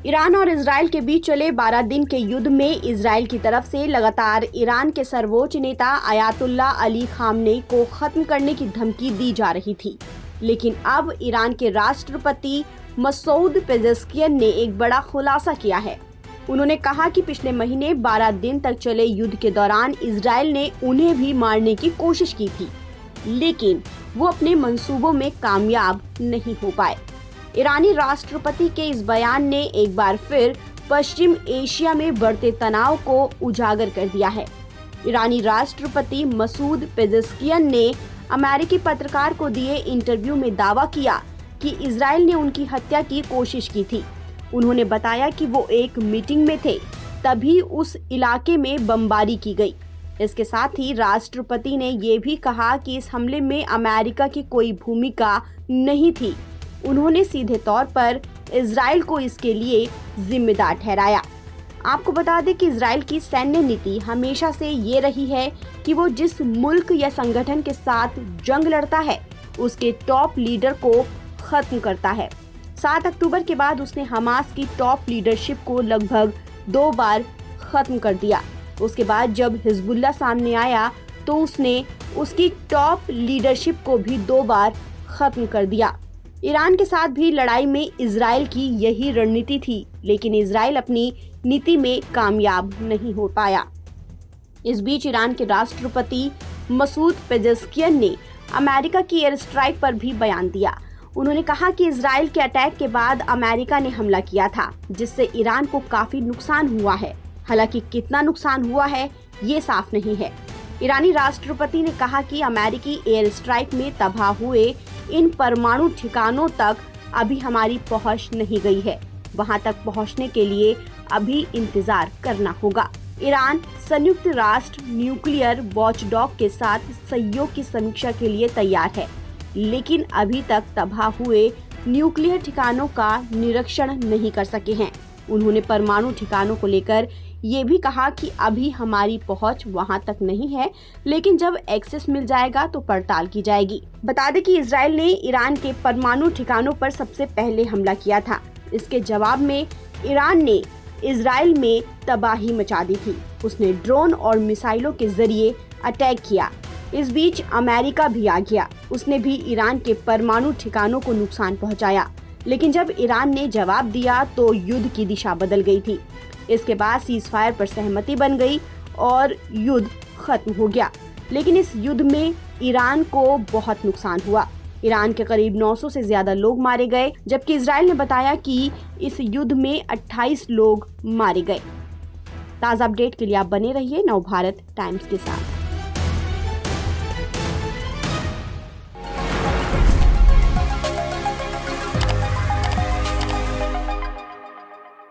Iran और Israel के बीच चले 12 दिन के युद्ध में इजराइल की तरफ से लगातार ईरान के सर्वोच्च नेता आयतुल्ला अली खामनेई को खत्म करने की धमकी दी जा रही थी। लेकिन अब ईरान के राष्ट्रपति मसूद पेजेश्कियन ने एक बड़ा खुलासा किया है। उन्होंने कहा कि पिछले महीने 12 दिन तक चले युद्ध के दौरान इजराइल ने उन्हें भी मारने की कोशिश की थी, लेकिन वो अपने मंसूबों में कामयाब नहीं हो पाए। ईरानी राष्ट्रपति के इस बयान ने एक बार फिर पश्चिम एशिया में बढ़ते तनाव को उजागर कर दिया है। ईरानी राष्ट्रपति मसूद पेजेश्कियन ने अमेरिकी पत्रकार को दिए इंटरव्यू में दावा किया कि इजराइल ने उनकी हत्या की कोशिश की थी। उन्होंने बताया कि वो एक मीटिंग में थे, तभी उस इलाके में बमबारी की गई। इसके साथ ही राष्ट्रपति ने ये भी कहा कि इस हमले में अमेरिका की कोई भूमिका नहीं थी। उन्होंने सीधे तौर पर इजराइल को इसके लिए जिम्मेदार ठहराया। आपको बता दें कि इजराइल की सैन्य नीति हमेशा से ये रही है कि वो जिस मुल्क या संगठन के साथ जंग लड़ता है उसके टॉप लीडर को खत्म करता है। 7 अक्टूबर के बाद उसने हमास की टॉप लीडरशिप को लगभग 2 बार खत्म कर दिया। उसके बाद जब हिजबुल्लाह सामने आया तो उसने उसकी टॉप लीडरशिप को भी 2 बार खत्म कर दिया। ईरान के साथ भी लड़ाई में इजराइल की यही रणनीति थी, लेकिन इजराइल अपनी नीति में कामयाब नहीं हो पाया। इस बीच ईरान के राष्ट्रपति मसूद पेजेश्कियन ने अमेरिका की एयर स्ट्राइक पर भी बयान दिया। उन्होंने कहा कि इजराइल के अटैक के बाद अमेरिका ने हमला किया था, जिससे ईरान को काफी नुकसान हुआ है। हालांकि कितना नुकसान हुआ है ये साफ नहीं है। ईरानी राष्ट्रपति ने कहा कि अमेरिकी एयर स्ट्राइक में तबाह हुए इन परमाणु ठिकानों तक अभी हमारी पहुंच नहीं गई है। वहां तक पहुंचने के लिए अभी इंतजार करना होगा। ईरान संयुक्त राष्ट्र न्यूक्लियर वॉचडॉग के साथ सहयोग की समीक्षा के लिए तैयार है, लेकिन अभी तक तबाह हुए न्यूक्लियर ठिकानों का निरीक्षण नहीं कर सके हैं। उन्होंने परमाणु ठिकानों को लेकर ये भी कहा कि अभी हमारी पहुंच वहां तक नहीं है, लेकिन जब एक्सेस मिल जाएगा तो पड़ताल की जाएगी। बता दें कि इजराइल ने ईरान के परमाणु ठिकानों पर सबसे पहले हमला किया था। इसके जवाब में ईरान ने इजराइल में तबाही मचा दी थी। उसने ड्रोन और मिसाइलों के जरिए अटैक किया। इस बीच अमेरिका भी आ गया। उसने भी ईरान के परमाणु ठिकानों को नुकसान पहुंचाया, लेकिन जब ईरान ने जवाब दिया तो युद्ध की दिशा बदल गई थी। इसके बाद सीज फायर पर सहमति बन गई और युद्ध खत्म हो गया। लेकिन इस युद्ध में ईरान को बहुत नुकसान हुआ। ईरान के करीब 900 से ज्यादा लोग मारे गए, जबकि इजराइल ने बताया कि इस युद्ध में 28 लोग मारे गए। ताज़ा अपडेट के लिए आप बने रहिए नवभारत टाइम्स के साथ।